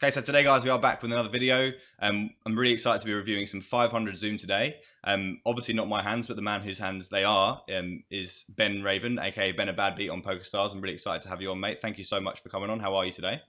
Okay, so today, guys, we are back with another video. I'm really excited to be reviewing some 500 Zoom today. Obviously not my hands, but the man whose hands they are is Ben Raven, aka BenaBadBeat on PokerStars. I'm really excited to have you on, mate. Thank you so much for coming on. How are you today?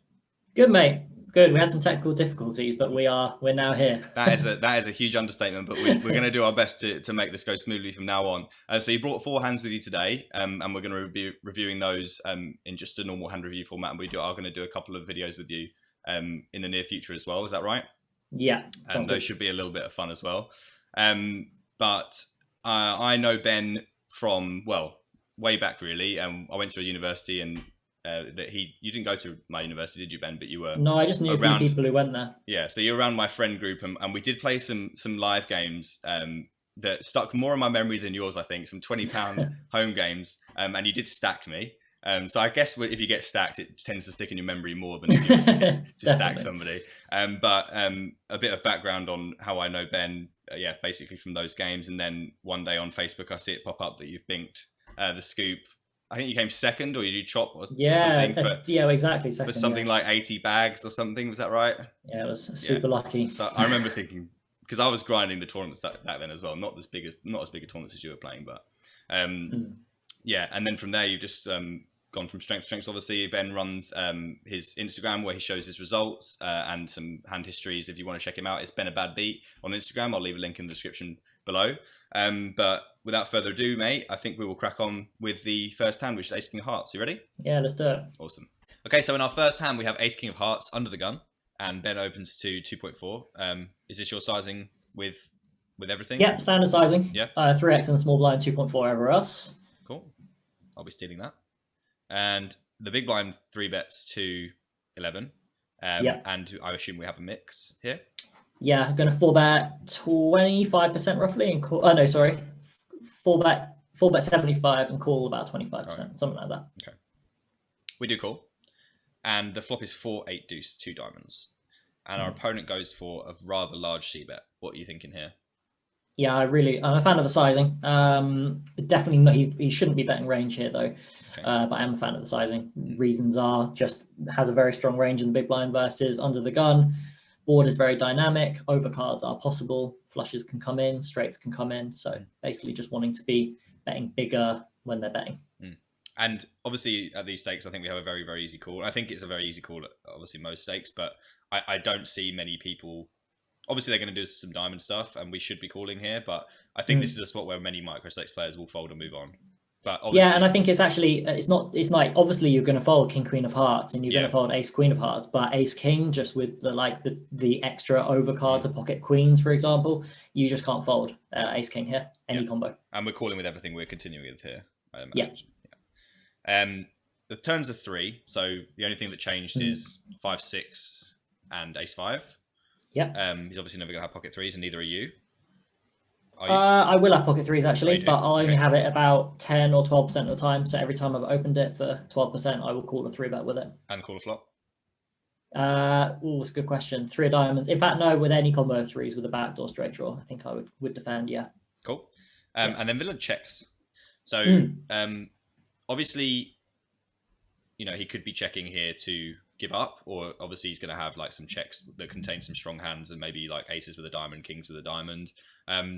Good, mate. Good. We had some technical difficulties, but we're now here. That is a huge understatement, but we're going to do our best to make this go smoothly from now on. So you brought 4 hands with you today, and we're going to be reviewing those in just a normal hand review format. And are going to do a couple of videos with you in the near future as well. Is that right? Yeah. And those should be a little bit of fun as well. But I know Ben from, well, way back really. I went to a university and you didn't go to my university, did you, Ben? But you were. No, I just knew around, a few people who went there. Yeah, so you're around my friend group, and we did play some live games that stuck more in my memory than yours, I think. Some £20 home games, and you did stack me. So I guess if you get stacked, it tends to stick in your memory more than if you were to stack somebody. But a bit of background on how I know Ben, yeah, basically from those games. And then one day on Facebook, I see it pop up that you've binked the scoop. I think you came second, or you did chop or something. Yeah, exactly. Second, for something like 80 bags or something. Was that right? Yeah, it was super lucky. So I remember thinking, because I was grinding the tournaments back then as well, not as big a tournaments as you were playing, but yeah. And then from there, you've just gone from strength to strength. Obviously, Ben runs his Instagram where he shows his results and some hand histories. If you want to check him out, it's BenaBadBeat on Instagram. I'll leave a link in the description below. But without further ado, mate, I think we will crack on with the first hand, which is Ace King of Hearts. You ready? Yeah, let's do it. Awesome. Okay, so in our first hand, we have Ace King of Hearts under the gun, and Ben opens to 2.4. Is this your sizing with everything? Yeah, standard sizing. Yeah. 3x and a small blind, 2.4 over us. Cool. I'll be stealing that. And the big blind 3-bets to 11. Yeah. And I assume we have a mix here. Yeah, I'm going to 4-bet 25% roughly, and call. Oh no, sorry, 4-bet 75 and call about 25%, right. Something like that. Okay. We do call. And the flop is 4-8 deuce, 2 diamonds. And our opponent goes for a rather large c-bet. What are you thinking here? Yeah, I'm a fan of the sizing. Definitely not, he shouldn't be betting range here though. Okay. But I am a fan of the sizing. Reasons are just has a very strong range in the big blind versus under the gun. Board is very dynamic. Overcards are possible. Flushes can come in. Straights can come in. So basically just wanting to be betting bigger when they're betting. And obviously at these stakes, I think we have a very, very easy call. I think it's a very easy call at obviously most stakes, but I don't see many people. Obviously they're going to do some diamond stuff and we should be calling here, but I think this is a spot where many micro stakes players will fold and move on. But yeah, and I think it's actually, it's like, obviously you're going to fold King, Queen of Hearts and you're going to fold Ace, Queen of Hearts, but Ace, King, just with the extra overcard to pocket queens, for example, you just can't fold Ace, King here, any combo. And we're calling with everything we're continuing with here, I imagine. Yeah. The turns are 3, so the only thing that changed is 5, 6 and Ace 5. Yeah. He's obviously never going to have pocket 3s, and neither are you. I will have pocket 3s actually, but I'll only have it about 10 or 12% of the time. So every time I've opened it for 12%, I will call a 3-bet with it. And call a flop? It's a good question. 3 of diamonds. In fact, no, with any combo of 3s with a backdoor straight draw, I think I would defend, yeah. Cool. And then villain checks. So obviously, he could be checking here to give up, or obviously he's going to have like some checks that contain some strong hands and maybe like aces with a diamond, kings with a diamond.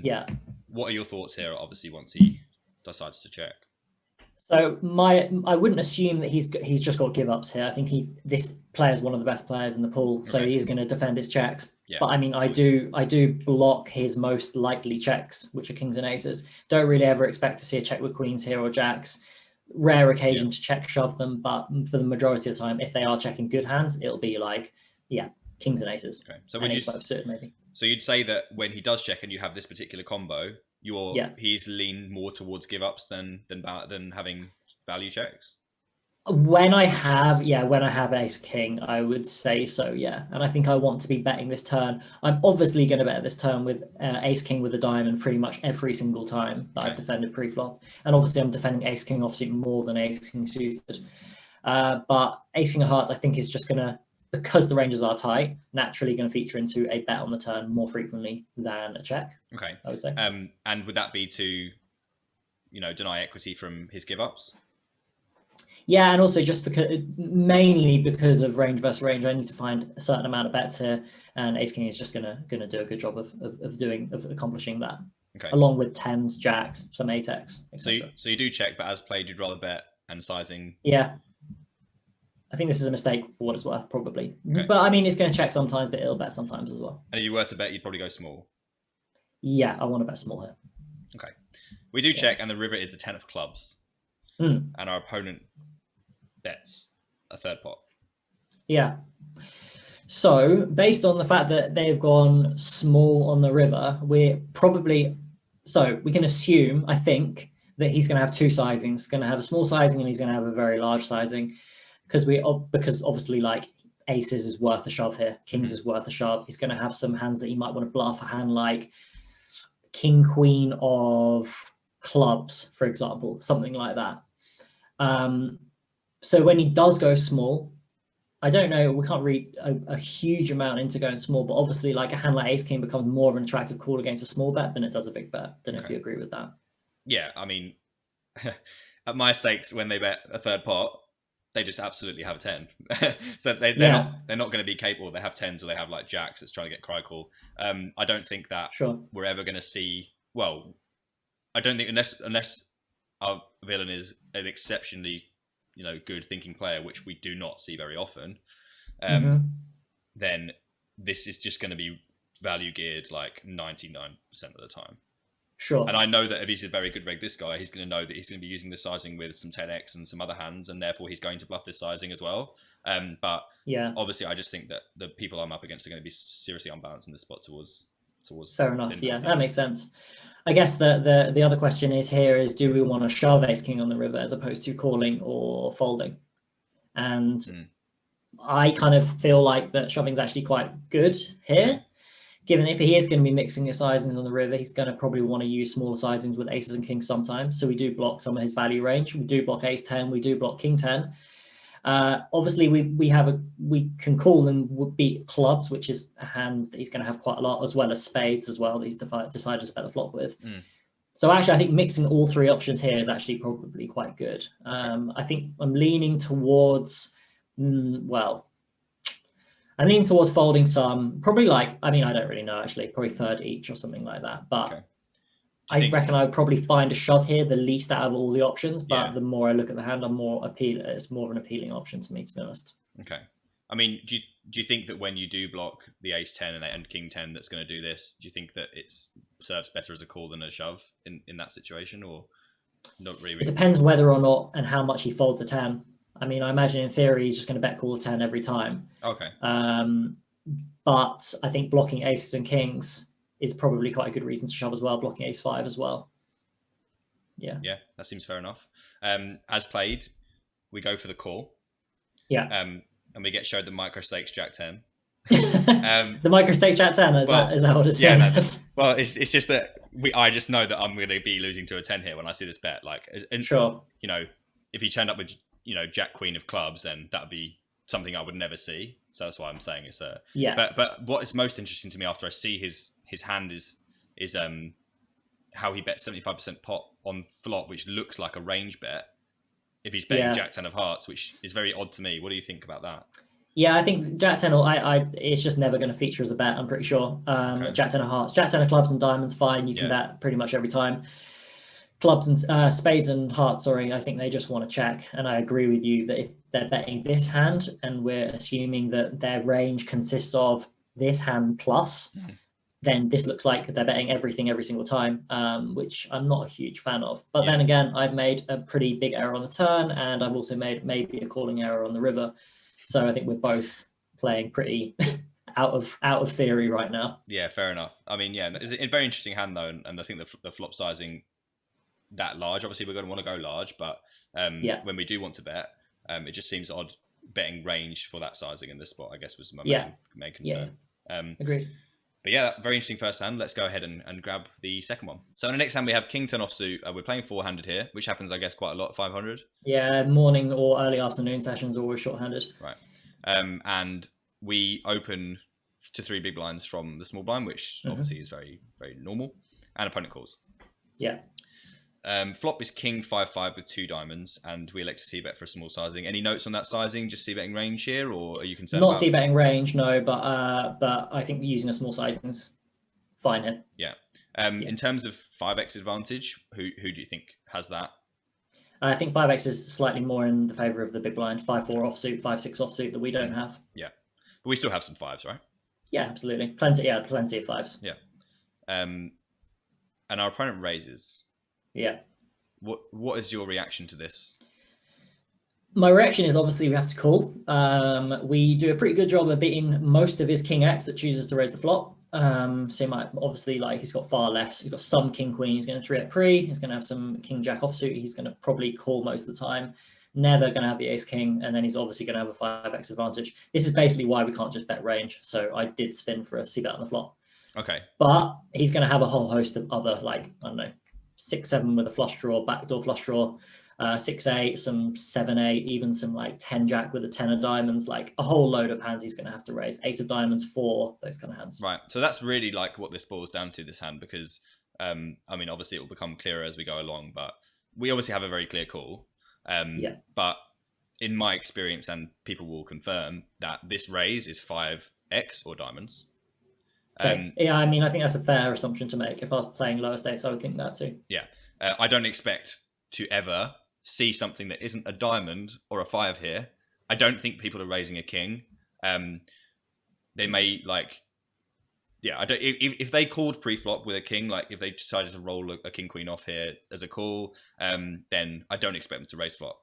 Yeah. What are your thoughts here? Obviously, once he decides to check. So I wouldn't assume that he's just got give ups here. I think this player is one of the best players in the pool, so he is going to defend his checks. Yeah, but I mean, I do block his most likely checks, which are kings and aces. Don't really ever expect to see a check with queens here or jacks. Rare occasion to check shove them, but for the majority of the time, if they are checking good hands, it'll be like kings and aces. Okay. So would you suited maybe? So you'd say that when he does check and you have this particular combo, he's leaned more towards give ups than having value checks? When I have ace king, I would say so, yeah. And I think I want to be betting this turn. I'm obviously going to bet this turn with ace king with a diamond pretty much every single time that I've defended pre-flop. And obviously I'm defending ace king offsuit more than ace king suited. But ace king of hearts, I think, is just going to, because the ranges are tight, naturally going to feature into a bet on the turn more frequently than a check. Okay. I would say. And would that be to, deny equity from his give ups? Yeah, and also just because mainly because of range versus range, I need to find a certain amount of bets here, and Ace King is just gonna do a good job of accomplishing that, Okay. along with tens, jacks, some eight X, etc. So you do check, but as played, you'd rather bet and sizing. Yeah, I think this is a mistake for what it's worth, probably. Okay. But I mean, it's going to check sometimes, but it'll bet sometimes as well. And if you were to bet, you'd probably go small. Yeah, I want to bet small here. Okay. We do check, and the river is the 10 of clubs. Mm. And our opponent bets a third pot. Yeah. So, based on the fact that they've gone small on the river, we can assume, I think, that he's going to have two sizings. He's going to have a small sizing and he's going to have a very large sizing, because obviously, like, aces is worth a shove here, kings is worth a shove. He's going to have some hands that he might want to bluff, a hand like king queen of clubs, for example, something like that. So when he does go small, I don't know, we can't read a huge amount into going small, but obviously, like, a hand like ace king becomes more of an attractive call against a small bet than it does a big bet. Don't know if you agree with that. Yeah, I mean, at my stakes, when they bet a third pot, they just absolutely have a 10. So they're not going to be capable. They have 10s, or they have like jacks that's trying to get cry call. I don't think that we're ever going to see. Well, I don't think unless our villain is an exceptionally, good thinking player, which we do not see very often. Then this is just going to be value geared like 99% of the time. Sure. And I know that if he's a very good reg, this guy, he's going to know that he's going to be using the sizing with some 10x and some other hands, and therefore he's going to bluff this sizing as well. But yeah, obviously, I just think that the people I'm up against are going to be seriously unbalanced in this spot towards. Fair enough. Yeah, that makes sense. I guess the other question is, do we want to shove ace king on the river as opposed to calling or folding? And I kind of feel like that shoving is actually quite good here. Given if he is going to be mixing his sizings on the river, he's going to probably want to use smaller sizings with aces and kings sometimes. So we do block some of his value range. We do block ace 10. We do block king 10. Obviously, we can call and beat clubs, which is a hand that he's going to have quite a lot, as well as spades as well that he's decided to bet the flop with. So actually, I think mixing all three options here is actually probably quite good. I think I'm leaning towards, I'm leaning towards folding some, probably I don't really know, actually, probably third each or something like that. But I reckon I would probably find a shove here, the least out of all the options. But the more I look at the hand, it's more of an appealing option to me, to be honest. Okay. I mean, do you think that when you do block the ace 10 and king 10 that's going to do this, do you think that it serves better as a call than a shove in that situation, or not really? It depends whether or not and how much he folds a 10. I mean, I imagine in theory he's just going to bet call a 10 every time. Okay. But I think blocking aces and kings is probably quite a good reason to shove as well, blocking ace 5 as well. Yeah. Yeah, that seems fair enough. As played, we go for the call. Yeah. And we get showed the micro stakes jack 10. The micro stakes jack 10, is that what it's saying? Yeah, well, it's just that I just know that I'm going to be losing to a 10 here when I see this bet. Sure. If he turned up with jack queen of clubs, then that'd be something I would never see. So that's why I'm saying it's a But what is most interesting to me after I see his hand is how he bets 75% pot on flop, which looks like a range bet if he's betting jack 10 of hearts, which is very odd to me. What do you think about that? Yeah, I think jack 10 it's just never going to feature as a bet, I'm pretty sure. Jack 10 of hearts, jack 10 of clubs and diamonds, fine. You can bet pretty much every time. Clubs and spades and hearts, I think they just want to check. And I agree with you that if they're betting this hand and we're assuming that their range consists of this hand plus, then this looks like they're betting everything every single time, which I'm not a huge fan of. But then again, I've made a pretty big error on the turn, and I've also made maybe a calling error on the river. So I think we're both playing pretty out of theory right now. Yeah, fair enough. I mean, it's a very interesting hand though, and I think the flop sizing that large. Obviously, we're going to want to go large, but when we do want to bet, it just seems odd betting range for that sizing in this spot. I guess was my main concern. Agreed. But yeah, very interesting first hand. Let's go ahead and grab the second one. So in the next hand, we have king 10 offsuit. We're playing four-handed here, which happens, I guess, quite a lot at 500. Yeah, morning or early afternoon sessions are always short-handed. Right. And we open to 3 big blinds from the small blind, which obviously is very, very normal. And opponent calls. Yeah. Flop is king 5-5 with 2 diamonds, and we elect to c-bet for a small sizing. Any notes on that sizing? Just c-betting range here, or are you concerned Not about? c-betting range, no, but I think using a small sizing's fine here. Yeah. In terms of 5x advantage, who do you think has that? I think 5x is slightly more in the favor of the big blind. 5-4 offsuit, 5-6 offsuit that we don't have. Yeah, but we still have some 5s, right? Yeah, absolutely. Plenty of 5s. Yeah. And our opponent raises. Yeah. What is your reaction to this? My reaction is obviously we have to call. We do a pretty good job of beating most of his king X that chooses to raise the flop. So he might obviously, like, he's got far less. He's got some king queen. He's going to 3 at pre. He's going to have some king jack offsuit. He's going to probably call most of the time. Never going to have the ace king, and then he's obviously going to have a 5x advantage. This is basically why we can't just bet range. So I did spin for a c-bet on the flop. Okay. But he's going to have a whole host of other, like, I don't know, 6-7 with a flush draw, backdoor flush draw, 6-8, some 7-8, even some like 10 jack with a 10 of diamonds, like a whole load of hands he's going to have to raise. Ace of diamonds, 4, those kind of hands. Right. So that's really like what this boils down to, this hand, because I mean, obviously it will become clearer as we go along, but we obviously have a very clear call. Yeah. But in my experience, and people will confirm, that this raise is 5x or diamonds. Okay. Yeah, I mean, I think that's a fair assumption to make. If I was playing lower stakes, I would think that too. Yeah. I don't expect to ever see something that isn't a diamond or a 5 here. I don't think people are raising a king. They may, like, yeah, I don't. If they called pre-flop with a king, like if they decided to roll a king queen off here as a call, then I don't expect them to raise flop.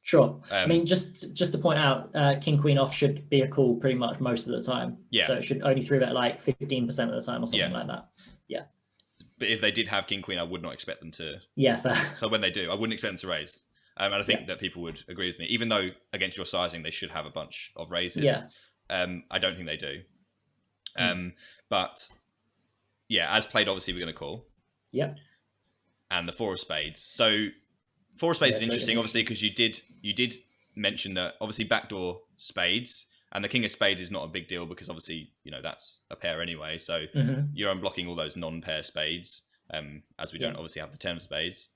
Sure. I mean, just to point out, king queen off should be a call pretty much most of the time. Yeah. So it should only 3-bet like 15% of the time or something like that. Yeah. But if they did have king queen, I would not expect them to. Yeah, fair. So when they do, I wouldn't expect them to raise. And I think that people would agree with me, even though against your sizing they should have a bunch of raises. Yeah. I don't think they do. But yeah, as played, obviously we're going to call. Yep. And the 4 of spades. So 4 of spades is interesting, obviously, because you did mention that obviously backdoor spades, and the king of spades is not a big deal because obviously, you know, that's a pair anyway. So you're unblocking all those non-pair spades, as we don't obviously have the 10 of spades.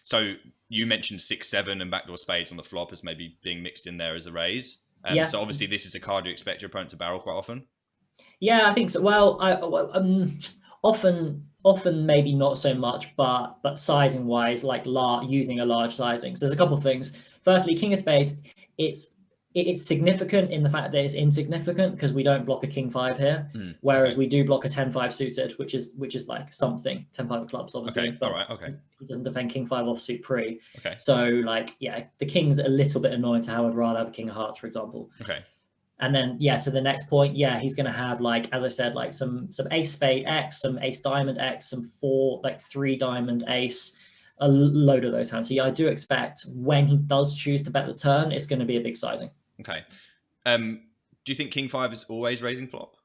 So you mentioned 6-7 and backdoor spades on the flop as maybe being mixed in there as a raise. So obviously this is a card you expect your opponent to barrel quite often. Yeah, I think so. Well, often maybe not so much, but sizing wise, like using a large sizing. So there's a couple of things. Firstly, king of spades, it's significant in the fact that it's insignificant because we don't block a king 5 here, whereas we do block a 10-5 suited, which is like something. 10-5 of clubs, obviously. Okay. All right. Okay. He doesn't defend king 5 offsuit pre. Okay. So like, yeah, the king's a little bit annoying to have. I'd rather have a king of hearts, for example. Okay. And then, yeah, to the next point, yeah, he's going to have, like, as I said, like some ace spade X, some ace diamond X, some 3 diamond ace, a load of those hands. So yeah, I do expect when he does choose to bet the turn, it's going to be a big sizing. Okay. Do you think king 5 is always raising flop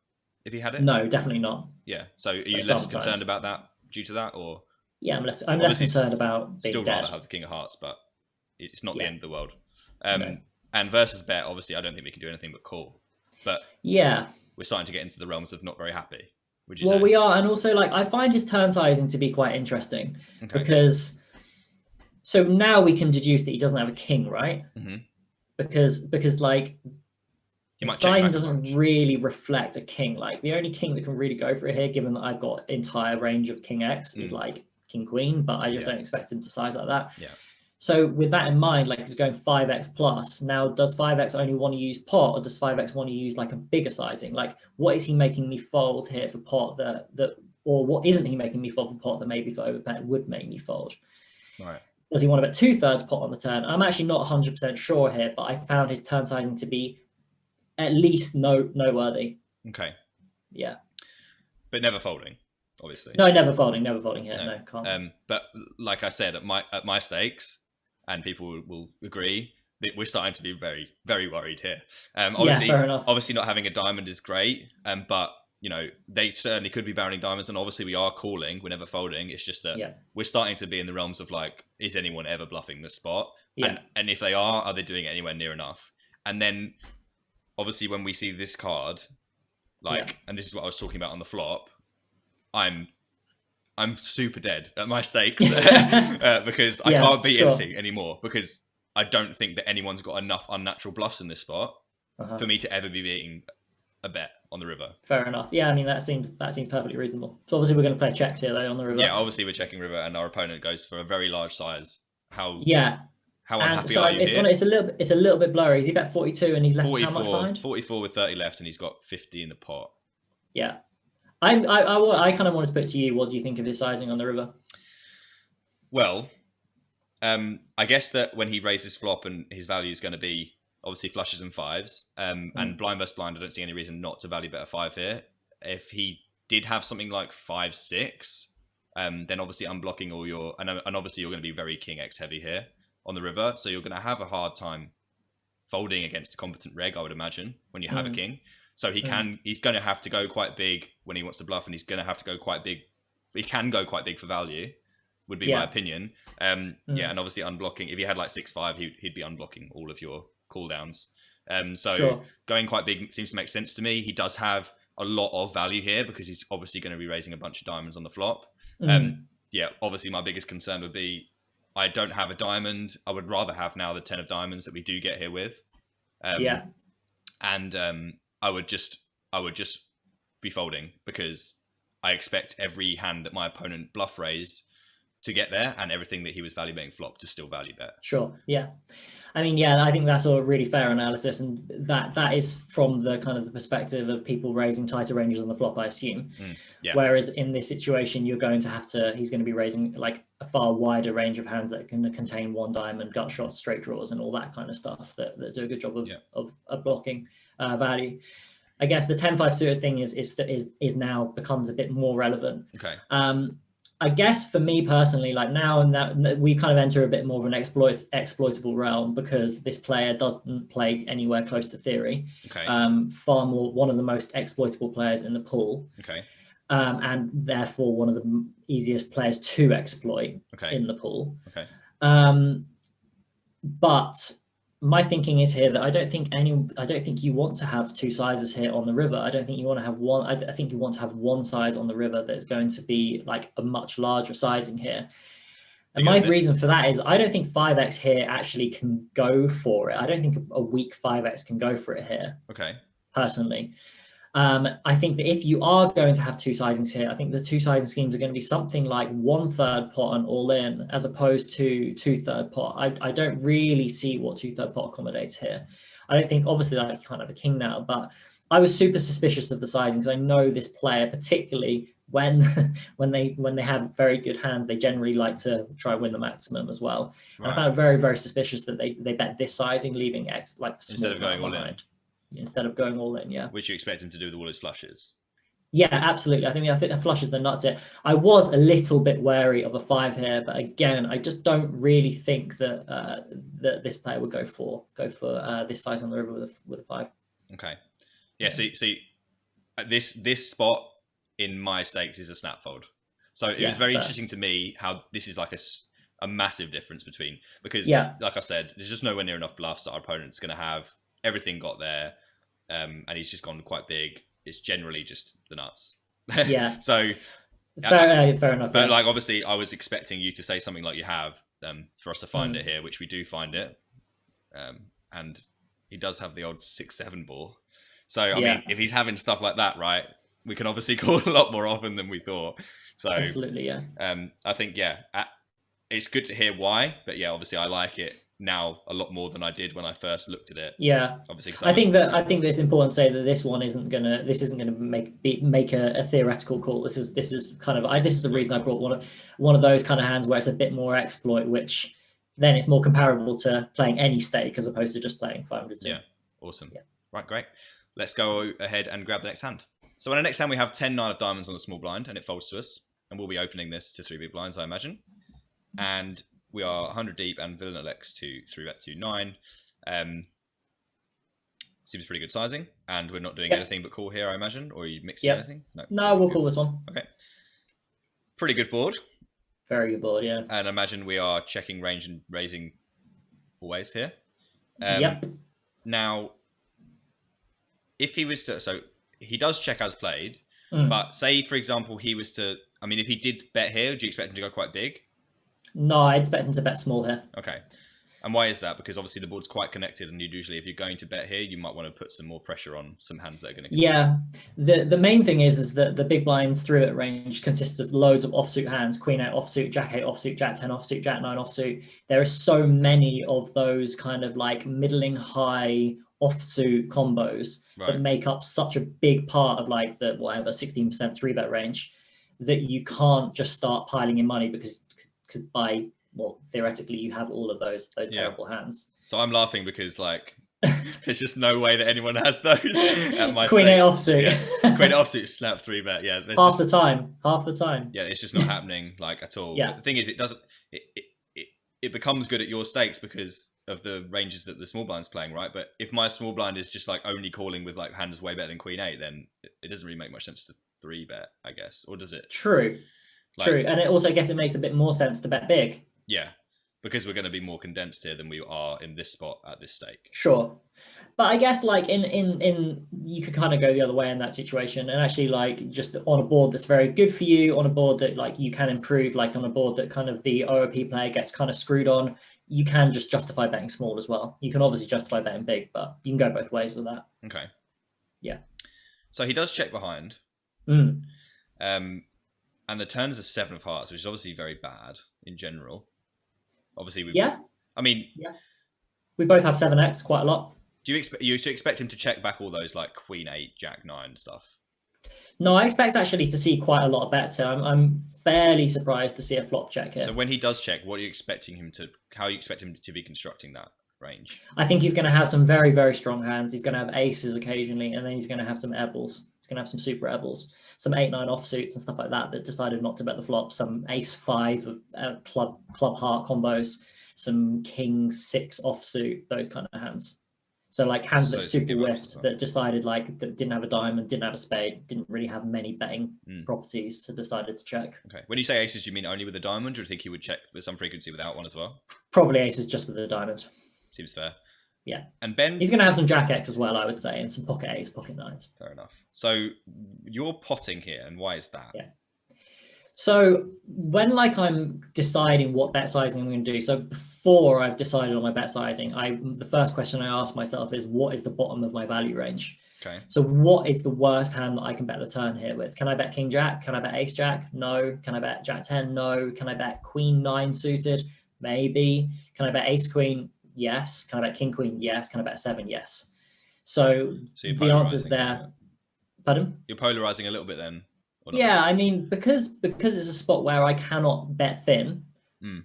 if he had it? No, definitely not. Yeah. So are you less concerned about that due to that, or? Yeah, I'm less concerned about being still dead. Rather have the king of hearts, but it's not the end of the world. No. And versus bet, obviously, I don't think we can do anything but call. But yeah, we're starting to get into the realms of not very happy. Would you say? Well, we are, and also, like, I find his turn sizing to be quite interesting because so now we can deduce that he doesn't have a king, right? Because like his sizing doesn't really reflect a king. Like the only king that can really go for it here, given that I've got entire range of king X, is like king queen, but I just don't expect him to size like that. Yeah. So with that in mind, like he's going 5x plus. Now, does 5x only want to use pot, or does 5x want to use like a bigger sizing? Like, what is he making me fold here for pot or what isn't he making me fold for pot that maybe for overbet would make me fold? Right. Does he want to bet 2/3 pot on the turn? I'm actually not 100% sure here, but I found his turn sizing to be at least noteworthy. Okay. Yeah. But never folding, obviously. No, never folding here. No, can't. But like I said, at my stakes, and people will agree that we're starting to be very, very worried here. Obviously, fair enough. Obviously, not having a diamond is great, but you know they certainly could be barreling diamonds, and obviously we are calling. We're never folding. It's just that we're starting to be in the realms of like, is anyone ever bluffing the spot? Yeah. And if they are they doing it anywhere near enough? And then obviously when we see this card, like, and this is what I was talking about on the flop, I'm I'm super dead at my stakes because I can't beat anything anymore, because I don't think that anyone's got enough unnatural bluffs in this spot for me to ever be beating a bet on the river. Fair enough. Yeah, I mean, that seems perfectly reasonable. So obviously we're going to play checks here, though, on the river. Yeah, obviously we're checking river, and our opponent goes for a very large size. How unhappy so are you here? It's a little bit blurry. Is he bet 42 and he's left 44, how much behind? 44 with 30 left, and he's got 50 in the pot. Yeah. I kind of wanted to put it to you, what do you think of his sizing on the river? Well, I guess that when he raises flop and his value is going to be obviously flushes and fives, and blind versus blind, I don't see any reason not to value bet a 5 here. If he did have something like 5-6, then obviously unblocking all your, and obviously you're going to be very king X heavy here on the river, so you're going to have a hard time folding against a competent reg, I would imagine, when you have a king. So he's going to have to go quite big when he wants to bluff, and he's going to have to go quite big. He can go quite big for value, would be my opinion. Yeah, and obviously unblocking. If he had like 6-5, he'd be unblocking all of your cooldowns. So going quite big seems to make sense to me. He does have a lot of value here because he's obviously going to be raising a bunch of diamonds on the flop. Yeah, obviously my biggest concern would be I don't have a diamond. I would rather have now the 10 of diamonds that we do get here with. And I would just be folding, because I expect every hand that my opponent bluff raised to get there, and everything that he was value betting flop to still value bet. Sure. Yeah. I mean, yeah, I think that's a really fair analysis, and that is from the kind of the perspective of people raising tighter ranges on the flop, I assume. Whereas in this situation, he's going to be raising like a far wider range of hands that can contain one diamond, gut shots, straight draws, and all that kind of stuff that do a good job of blocking value. I guess the 10-5 suited thing is now becomes a bit more relevant. Okay. I guess for me personally, like now and that we kind of enter a bit more of an exploitable realm, because this player doesn't play anywhere close to theory. Okay. Far more one of the most exploitable players in the pool. Okay. And therefore one of the easiest players to exploit in the pool. Okay. But my thinking is here that I don't think you want to have two sizes here on the river. I don't think you want to have one. I think you want to have one size on the river that's going to be like a much larger sizing here. And my reason for that is I don't think 5x here actually can go for it. I don't think a weak 5x can go for it here. Okay. Personally. I think that if you are going to have two sizings here, I think the two sizing schemes are going to be something like 1/3 pot and all in, as opposed to 2/3 pot. I don't really see what 2/3 pot accommodates here. I don't think, obviously, like you can't have a king now, but I was super suspicious of the sizing, because I know this player, particularly when they have very good hands, they generally like to try and win the maximum as well. Right. And I found it very, very suspicious that they bet this sizing, leaving X like instead of going all in. Instead of going all in, yeah. Which you expect him to do with all his flushes. Yeah, absolutely. I think the flushes the nuts here. I was a little bit wary of a 5 here, but again, I just don't really think that that this player would go for this size on the river with a 5. Okay. Yeah. See, this spot in my stakes is a snap fold. So it was very interesting to me how this is like a massive difference between, because like I said, there's just nowhere near enough bluffs that our opponent's going to have. Everything got there, and he's just gone quite big. It's generally just the nuts. Yeah. So fair enough. But like, obviously, I was expecting you to say something like you have, for us to find it here, which we do find it. And he does have the old 6-7 ball. So I mean, if he's having stuff like that, right, we can obviously call a lot more often than we thought. So absolutely, yeah. I think it's good to hear why, but yeah, obviously I like it now a lot more than I did when I first looked at it. Yeah, obviously. I think that it's important to say that this isn't gonna make a theoretical call. This is kind of this is the reason I brought one of those kind of hands where it's a bit more exploit, which then it's more comparable to playing any stake as opposed to just playing 500. Yeah, awesome. Yeah. Right, great. Let's go ahead and grab the next hand. So on the next hand we have 10 9 of diamonds on the small blind, and it folds to us, and we'll be opening this to 3 big blinds, I imagine. And we are 100 deep, and villain elects to 3-bet to 9. Seems pretty good sizing, and we're not doing anything but call here, I imagine. Or are you mixing anything? No, we'll call this one. Okay. Pretty good board. Very good board, yeah. And imagine we are checking range and raising always here. Now, if he was to, so he does check as played, but say for example he was to I mean, if he did bet here, do you expect him to go quite big? No, I expect him to bet small here. Okay. And why is that? Because obviously the board's quite connected, and usually if you're going to bet here, you might want to put some more pressure on some hands that are going to continue. Yeah, the main thing is that the big blinds through it range consists of loads of offsuit hands: Queen 8 offsuit, Jack 8 offsuit, Jack 10 offsuit, Jack 9 offsuit. There are so many of those kind of like middling high offsuit combos that make up such a big part of like the whatever 16% 3-bet range that you can't just start piling in money because by theoretically you have all of those terrible hands. So I'm laughing because like there's just no way that anyone has those at my Queen 8 offsuit. Yeah. Queen 8 offsuit snap 3-bet. Yeah, half the time. Yeah, it's just not happening like at all. Yeah. But the thing is, it becomes good at your stakes because of the ranges that the small blind's playing, right? But if my small blind is just like only calling with like hands way better than Queen 8, then it doesn't really make much sense to 3-bet, I guess, or does it? True. True, and it also, I guess, it makes a bit more sense to bet big. Yeah, because we're going to be more condensed here than we are in this spot at this stake. Sure, but I guess like in you could kind of go the other way in that situation, and actually like just on a board that's very good for you, on a board that like you can improve, like on a board that kind of the OOP player gets kind of screwed on, you can just justify betting small as well. You can obviously justify betting big, but you can go both ways with that. Okay. Yeah. So he does check behind. And the turn is a 7 of hearts, which is obviously very bad in general. Obviously, we both have 7x quite a lot. Do you expect him to check back all those like Queen 8, Jack 9 stuff? No, I expect actually to see quite a lot of bets. I'm fairly surprised to see a flop check here. So when he does check, what are you expecting him to? How you expect him to be constructing that range? I think he's going to have some very, very strong hands. He's going to have aces occasionally, and then he's going to have some airballs. He's going to have some super airballs, some 8-9 offsuits and stuff like that decided not to bet the flop. Some ace 5 of club heart combos, some king 6 offsuit, those kind of hands. So like hands that super whiffed, that decided like that didn't have a diamond, didn't have a spade, didn't really have many betting properties, so decided to check. Okay. When you say aces, do you mean only with a diamond, or do you think he would check with some frequency without one as well? Probably aces just with a diamond. Seems fair. Yeah. And Ben, he's going to have some Jack X as well, I would say, and some pocket 8s, pocket 9s. Fair enough. So you're potting here, and why is that? Yeah. So when like I'm deciding what bet sizing I'm going to do, so before I've decided on my bet sizing, the first question I ask myself is, what is the bottom of my value range? Okay. So what is the worst hand that I can bet the turn here with? Can I bet King Jack? Can I bet Ace Jack? No. Can I bet Jack 10? No. Can I bet Queen 9 suited? Maybe. Can I bet Ace Queen? Yes. Can I bet King Queen? Yes. Can I bet 7? Yes. So the answer's there. Pardon? You're polarizing a little bit then. Yeah, I mean, because it's a spot where I cannot bet thin,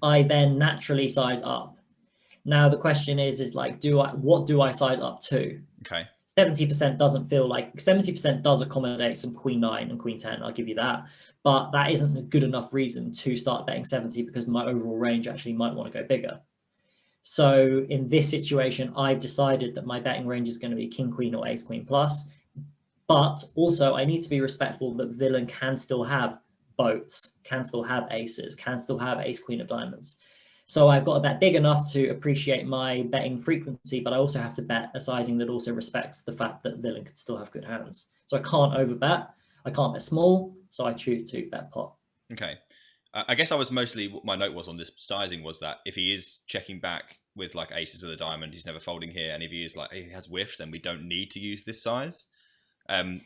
I then naturally size up. Now the question is like, what do I size up to? Okay. 70% doesn't feel like 70% does accommodate some Queen 9 and Queen 10. I'll give you that, but that isn't a good enough reason to start betting 70 because my overall range actually might want to go bigger. So in this situation, I've decided that my betting range is going to be King Queen or Ace Queen plus. But also, I need to be respectful that villain can still have boats, can still have aces, can still have ace queen of diamonds. So I've got to bet big enough to appreciate my betting frequency, but I also have to bet a sizing that also respects the fact that villain can still have good hands. So I can't overbet, I can't bet small, so I choose to bet pot. Okay. I guess what my note was on this sizing was that if he is checking back with like aces with a diamond, he's never folding here, and if he is like, he has whiffed, then we don't need to use this size.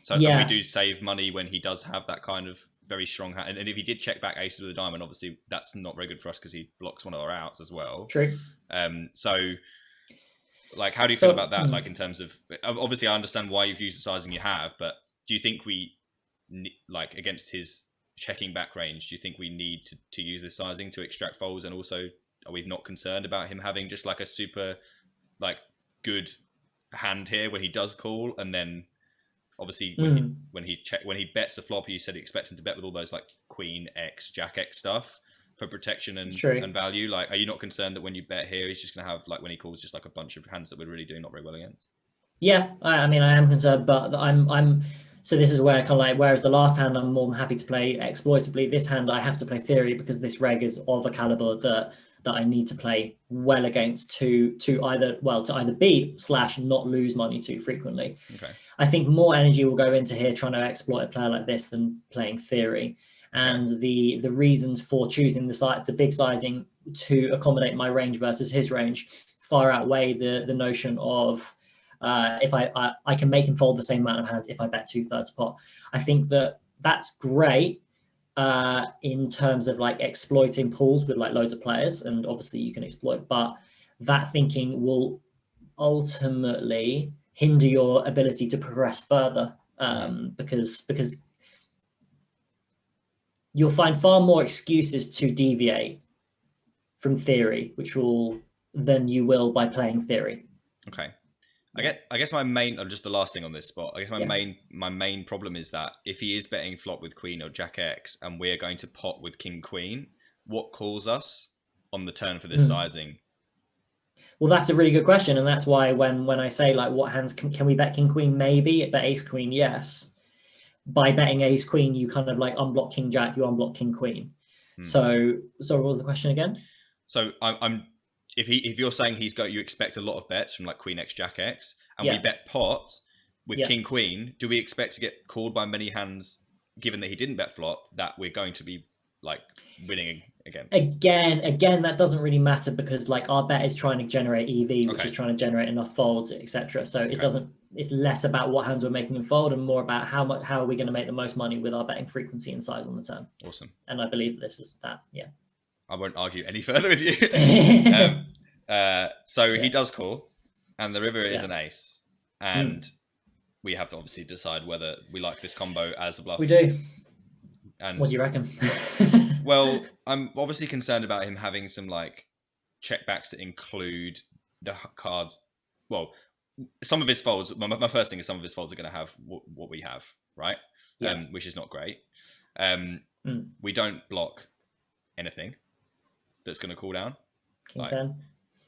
So we do save money when he does have that kind of very strong hand. And if he did check back aces with a diamond, obviously that's not very good for us because he blocks one of our outs as well. True. So like, how do you feel about that? Like in terms of, obviously I understand why you've used the sizing you have, but do you think we, like against his checking back range, do you think we need to use this sizing to extract folds? And also, are we not concerned about him having just like a super like good hand here when he does call, and then obviously when he bets the flop, you said you expect him to bet with all those like Queen X, Jack X stuff for protection and value. Like, are you not concerned that when you bet here, he's just going to have like when he calls just like a bunch of hands that we're really doing not very well against? Yeah, I mean, I am concerned, but I'm. So this is where kind of like, whereas the last hand I'm more than happy to play exploitably, this hand I have to play theory because this reg is of a caliber that I need to play well against to either beat / not lose money too frequently. Okay. I think more energy will go into here trying to exploit a player like this than playing theory. and the reasons for choosing the big sizing to accommodate my range versus his range far outweigh the notion of if I can make him fold the same amount of hands if I bet 2/3 pot. I think that's great in terms of like exploiting pools with like loads of players, and obviously you can exploit, but that thinking will ultimately hinder your ability to progress further, because you'll find far more excuses to deviate from theory, than you will by playing theory. Okay. I guess my main, or just the last thing on this spot, I guess my main problem is that if he is betting flop with queen or jack X and we're going to pot with king queen, what calls us on the turn for this sizing? Well, that's a really good question, and that's why when I say like what hands can we bet king queen, maybe, but ace queen, yes. By betting ace queen, you kind of like unblock king jack, you unblock king queen. So what was the question again? So I'm if you're saying you expect a lot of bets from like queen X jack X, and we bet pot with king queen, do we expect to get called by many hands given that he didn't bet flop that we're going to be like winning against? Again, that doesn't really matter because like our bet is trying to generate EV, which is trying to generate enough folds, etc. So it doesn't. It's less about what hands we're making him fold and more about how are we going to make the most money with our betting frequency and size on the turn. Awesome. And I believe this is that. Yeah. I won't argue any further with you. So he does call, and the river is an ace, and we have to obviously decide whether we like this combo as a bluff. We do. And what do you reckon? Well, I'm obviously concerned about him having some like checkbacks that include the cards. Well, some of his folds. My first thing is some of his folds are going to have what we have, right? Yeah. Which is not great. We don't block anything that's going to cool down. King 10.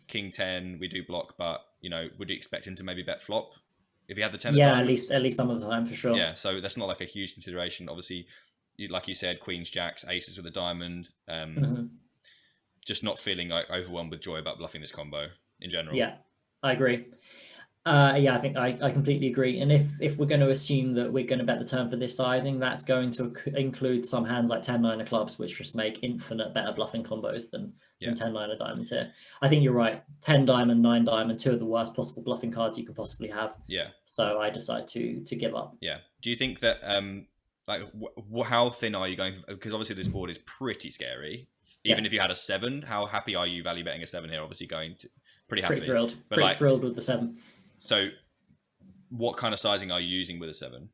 King 10, we do block, but would you expect him to maybe bet flop if he had the 10? Yeah, at least some of the time for sure. Yeah, so that's not like a huge consideration. Obviously, like you said, queens, jacks, aces with a diamond. Just not feeling like overwhelmed with joy about bluffing this combo in general. Yeah, I agree. I think I completely agree. And if we're going to assume that we're going to bet the turn for this sizing, that's going to include some hands like 10-9 of clubs, which just make infinite better bluffing combos than 10-9 of diamonds here. I think you're right. 10 diamond, 9 diamond, two of the worst possible bluffing cards you could possibly have. Yeah. So I decide to give up. Yeah. Do you think that how thin are you going? Because obviously this board is pretty scary. Even if you had a 7, how happy are you value betting a 7 here? Obviously going to pretty happy. Pretty thrilled. Pretty thrilled with the 7. So what kind of sizing are you using with a 7?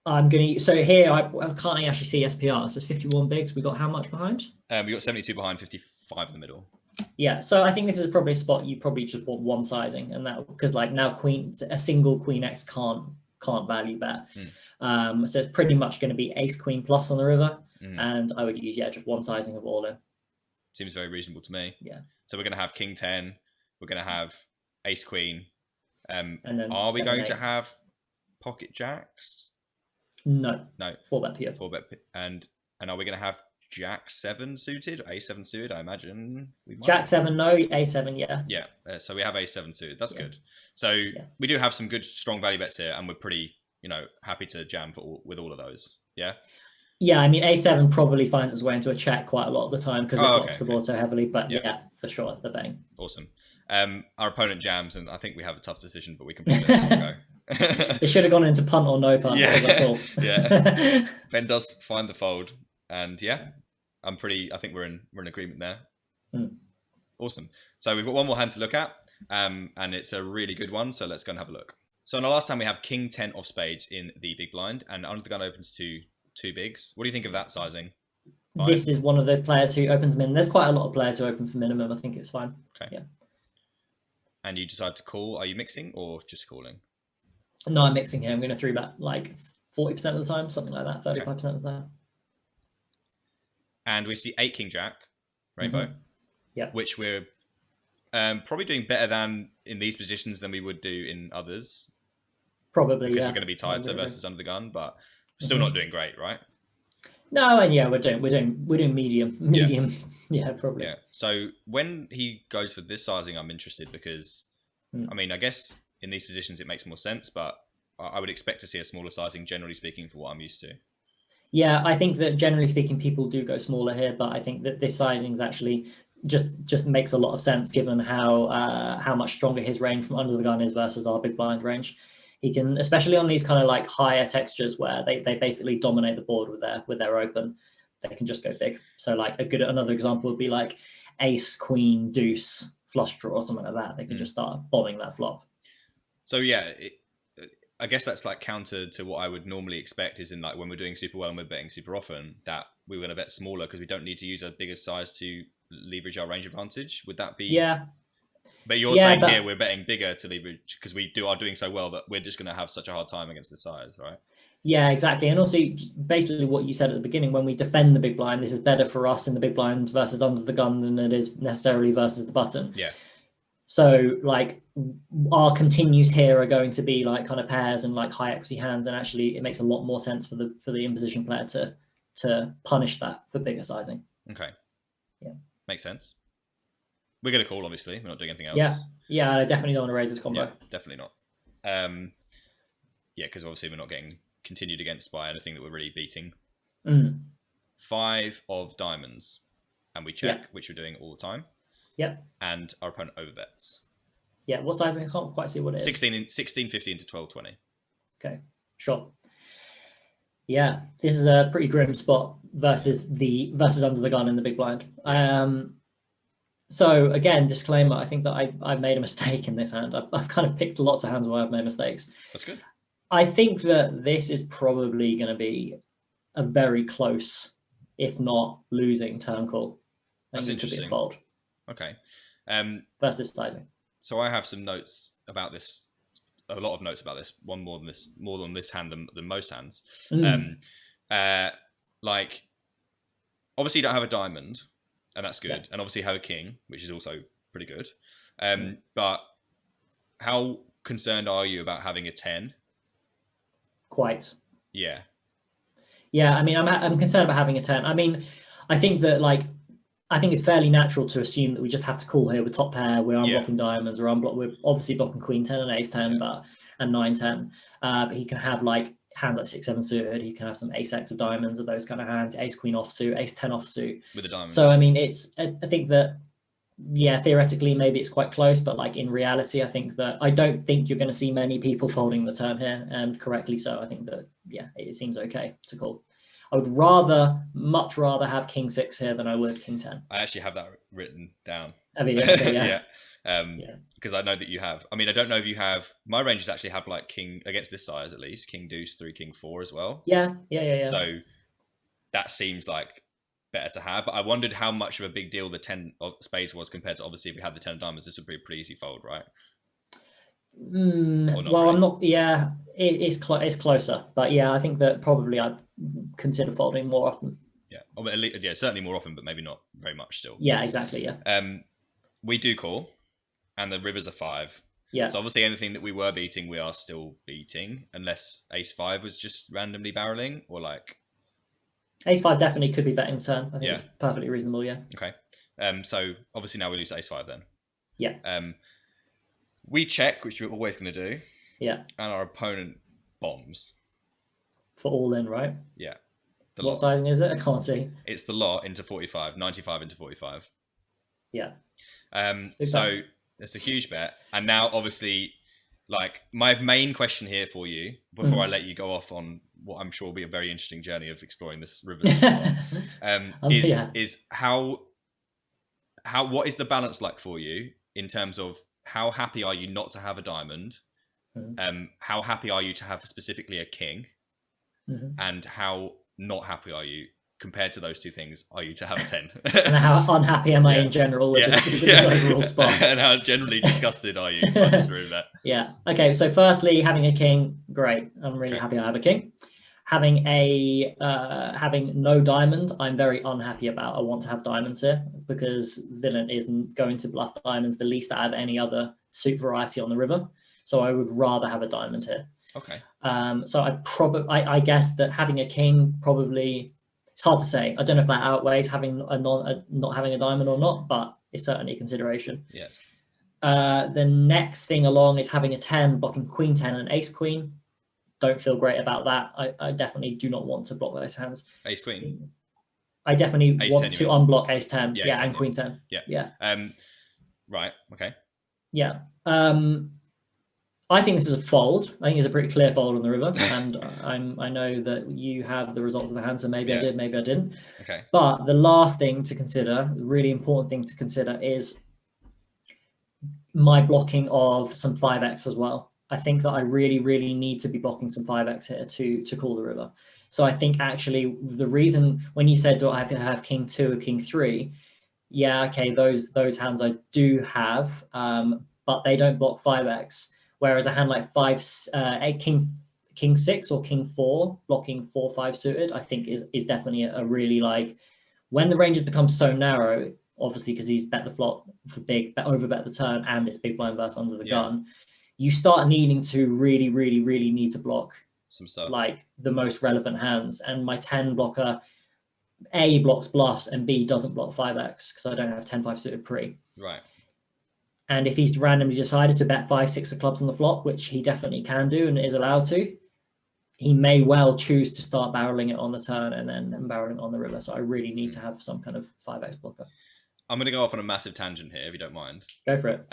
I'm going to... So here, I can't actually see SPR. So it's 51 bigs. We got how much behind? We got 72 behind, 55 in the middle. Yeah, so I think this is probably a spot you probably just want one sizing, and that because like now a single queen X can't value bet. So it's pretty much going to be ace queen plus on the river, and I would use just one sizing of all in. Seems very reasonable to me. Yeah. So we're going to have king 10. We're going to have ace queen. And then are we going to have pocket jacks? No. 4-bet pure. 4-bet, and are we going to have jack 7 suited, a7 suited? I imagine we might. Jack 7, no. A7, yeah. Yeah. So we have a7 suited. That's good. So we do have some good strong value bets here, and we're pretty happy to jam with all of those. Yeah. Yeah, I mean A7 probably finds its way into a check quite a lot of the time because it blocks the board so heavily. But yeah, for sure, the bang. Awesome. Our opponent jams, and I think we have a tough decision, but we can play this and go. It should have gone into punt or no punt. Yeah. Ben does find the fold, and I think we're in agreement there. Awesome. So we've got one more hand to look at, and it's a really good one. So let's go and have a look. So on the last time we have king 10 of spades in the big blind, and under the gun opens to 2 bigs. What do you think of that sizing? Fine. This is one of the players who opens min. There's quite a lot of players who open for minimum. I think it's fine. Okay. Yeah. And you decide to call. Are you mixing or just calling? No, I'm mixing here. I'm going to 3-bet like 40% of the time, something like that, 35% of the time. And we see 8 king jack, rainbow. Yeah. Which we're probably doing better than in these positions than we would do in others. Probably, because we're going to be tied versus under the gun, but still not doing great, right? No, and we're doing medium. Yeah, probably. Yeah. So when he goes for this sizing, I'm interested because, I mean, I guess in these positions it makes more sense, but I would expect to see a smaller sizing, generally speaking, for what I'm used to. Yeah, I think that generally speaking, people do go smaller here, but I think that this sizing is actually just makes a lot of sense given how much stronger his range from under the gun is versus our big blind range. He can, especially on these kind of like higher textures where they basically dominate the board with their open, they can just go big. So like another example would be like ace, queen, deuce, flush draw or something like that. They can just start bombing that flop. So yeah, I guess that's like counter to what I would normally expect is in like when we're doing super well and we're betting super often that we're going to bet smaller because we don't need to use a bigger size to leverage our range advantage. Would that be? Yeah. But you're saying here we're betting bigger to leverage because we are doing so well that we're just going to have such a hard time against the size, right? Yeah, exactly. And also basically what you said at the beginning, when we defend the big blind, this is better for us in the big blind versus under the gun than it is necessarily versus the button. Yeah. So like our continues here are going to be like kind of pairs and like high equity hands, and actually it makes a lot more sense for the imposition player to punish that for bigger sizing. Okay. Yeah. Makes sense. We're going to call, obviously. We're not doing anything else. Yeah. Yeah, I definitely don't want to raise this combo. Yeah, definitely not. Yeah, because obviously we're not getting continued against by anything that we're really beating. 5 of diamonds. And we check, which we're doing all the time. Yep. And our opponent overbets. Yeah, what sizing? I can't quite see what it is. 16, 15 to 12, 20. Okay, sure. Yeah, this is a pretty grim spot versus under the gun in the big blind. So again, disclaimer, I think that I made a mistake in this hand. I've kind of picked lots of hands where I've made mistakes. That's good. I think that this is probably going to be a very close, if not losing, turn call. That's interesting. Could be a fold. Okay. Versus sizing. So I have some notes about this. A lot of notes about this. One more on this hand than most hands. Like, obviously you don't have a diamond, and that's good. Yeah. And obviously you have a king, which is also pretty good. But how concerned are you about having a 10? Quite. Yeah. Yeah, I mean, I'm concerned about having a 10. I mean, I think it's fairly natural to assume that we just have to call here with top pair. We're unblocking diamonds, we're obviously blocking queen 10 and ace 10, and 9-10. But he can have like hands like 6-7 suited. He can have some ace x of diamonds of those kind of hands, ace queen offsuit, ace 10 offsuit with a diamond. So I mean, I think that theoretically maybe it's quite close, but like in reality, I don't think you're going to see many people folding the turn here, and correctly so. I think that it seems okay to call. I would much rather have king 6 here than I would king 10. I actually have that written down. Have you? Okay, yeah. Because I know that you have. I mean, I don't know if you have. My ranges actually have like king against this size at least. King deuce 3, king 4 as well. Yeah. So that seems like better to have. But I wondered how much of a big deal the 10 of spades was compared to obviously if we had the 10 of diamonds, this would be a pretty easy fold, right? Well, really? I'm not. Yeah, it's closer, but yeah, I think that probably I'd consider folding more often. Yeah, certainly more often, but maybe not very much still. Yeah, exactly. Yeah. We do call, and the river's a 5. Yeah. So obviously anything that we were beating, we are still beating, unless ace 5 was just randomly barreling, or like ace 5 definitely could be betting turn. I think it's perfectly reasonable. Yeah. Okay. So obviously now we lose ace 5 then. Yeah. We check, which we're always going to do. Yeah. And our opponent bombs. For all in, right? Yeah. What sizing is it? I can't see. It's the lot into 45, 95 into 45. Yeah. So it's a huge bet. And now obviously, like, my main question here for you, before I let you go off on what I'm sure will be a very interesting journey of exploring this river, is what is the balance like for you in terms of how happy are you not to have a diamond? How happy are you to have specifically a king? And how not happy are you compared to those two things? Are you to have a 10? And how unhappy am I in general with this overall spot? And how generally disgusted are you by this room? Yeah. Okay. So firstly, having a king, great. I'm really happy I have a king. Having no diamond, I'm very unhappy about. I want to have diamonds here because villain isn't going to bluff diamonds the least out of any other suit variety on the river. So I would rather have a diamond here. Okay. So I guess that having a king probably, it's hard to say. I don't know if that outweighs having not having a diamond or not, but it's certainly a consideration. Yes. The next thing along is having a 10, blocking queen 10 and ace queen. don't feel great about that. I definitely do not want to block those hands. Ace queen. I definitely Ace want 10, to unblock ace 10. Yeah, Yeah, ace 10, and queen 10. Yeah. Right. Okay. Yeah. I think this is a fold. I think it's a pretty clear fold on the river, and I know that you have the results of the hand, so maybe I did, maybe I didn't. Okay. But the last thing to consider, the really important thing to consider, is my blocking of some 5x as well. I think that I really, really need to be blocking some 5x here to call the river. So I think actually the reason when you said, do I have king 2 or king 3? Yeah, okay, those hands I do have, but they don't block 5x. Whereas a hand like king 6 or king 4 blocking 4-5 suited, I think is definitely a really, like, when the ranges become so narrow, obviously because he's bet the flop for big, overbet the turn, and it's big blind versus under the gun, you start needing to really, really, really need to block some stuff, like the most relevant hands. And my 10 blocker A blocks bluffs and B doesn't block 5x because I don't have 10-5 suited pre. Right. And if he's randomly decided to bet 5-6 of clubs on the flop, which he definitely can do and is allowed to, he may well choose to start barreling it on the turn and then barreling on the river. So I really need to have some kind of 5x blocker. I'm going to go off on a massive tangent here, if you don't mind. Go for it.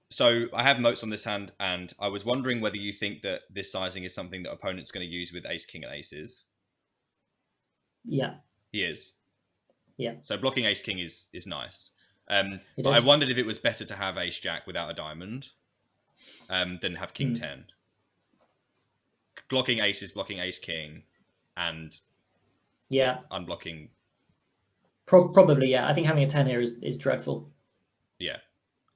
So I have notes on this hand, and I was wondering whether you think that this sizing is something that opponent's going to use with ace, king, and aces. Yeah. He is. Yeah. So blocking ace, king is nice. But I wondered if it was better to have ace, jack without a diamond than have king 10. Blocking aces, blocking ace, king, and unblocking. Probably, yeah. I think having a 10 here is dreadful. Yeah.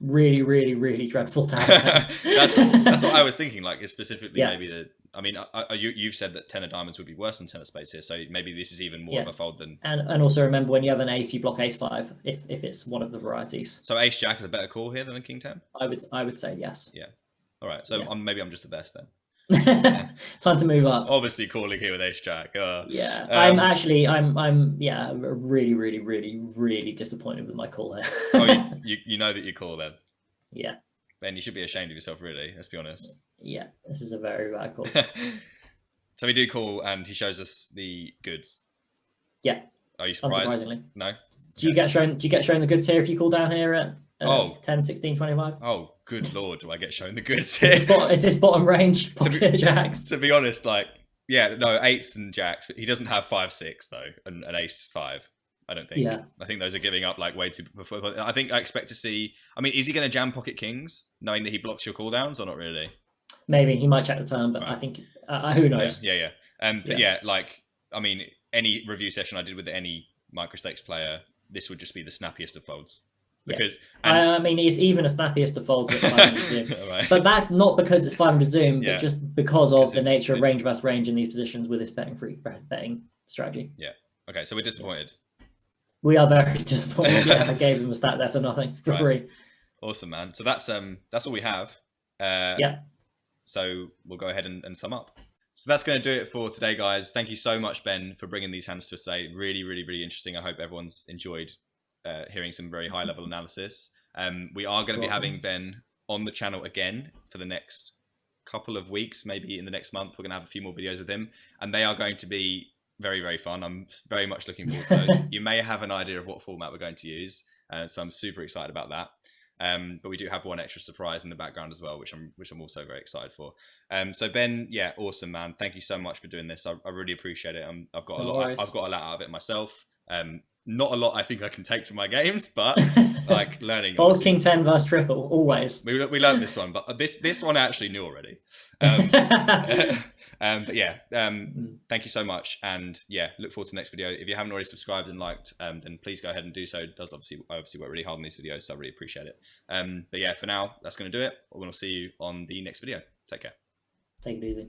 Really, really, really dreadful to have a 10. that's what I was thinking. Like, specifically, maybe the. I mean, you've said that 10 of diamonds would be worse than 10 of spades here, so maybe this is even more of a fold than. And also remember, when you have an ace, you block ace 5 if it's one of the varieties. So ace jack is a better call here than a king 10. I would say yes. Yeah. All right. So maybe I'm just the best then. Time to move up. Obviously calling here with ace jack. Yeah, I'm really, really, really, really disappointed with my call here. Oh, you know that you call then. Yeah. Ben, you should be ashamed of yourself, really. Let's be honest. Yeah, this is a very bad call. So we do call, and he shows us the goods. Yeah. Are you surprised? Unsurprisingly. No. Do you get shown the goods here if you call down here at 10, 16, 25? Oh, good lord, do I get shown the goods here? Is this bottom range pocket jacks? To be honest, like, yeah, no, eights and jacks. He doesn't have 5-6 though, and an ace 5. I don't think. Yeah. I think those are giving up like way too before. I think I expect to see. I mean, is he going to jam pocket kings, knowing that he blocks your cooldowns, or not really? Maybe he might check the turn, but right. I think who knows? Yeah. But yeah, like, I mean, any review session I did with any microstakes player, this would just be the snappiest of folds. Because I mean, it's even a snappiest of folds at 500 zoom. Right. But that's not because it's 500 zoom, but just because of the nature of range versus range in these positions with this betting strategy. Yeah. Okay, so we're disappointed. We are very disappointed. Yeah, I gave him a stat there for nothing, for free. Awesome, man. So that's all we have. So we'll go ahead and sum up. So that's going to do it for today, guys. Thank you so much, Ben, for bringing these hands to us today. Really, really, really interesting. I hope everyone's enjoyed hearing some very high-level analysis. We are going to be having Ben on the channel again for the next couple of weeks, maybe in the next month. We're going to have a few more videos with him, and they are going to be very, very fun. I'm very much looking forward to those. You may have an idea of what format we're going to use, so I'm super excited about that. But we do have one extra surprise in the background as well, which I'm also very excited for. So Ben, yeah, awesome, man. Thank you so much for doing this. I really appreciate it. I've got a lot out of it myself. Not a lot I think I can take to my games, but like learning. Fold king 10 versus triple, always. We learned this one, but this one I actually knew already. But yeah, thank you so much, and yeah, look forward to the next video. If you haven't already subscribed and liked, then please go ahead and do so. It does obviously work really hard on these videos, so I really appreciate it. But yeah, for now, that's going to do it. We're going to see you on the next video. Take care. Take it easy.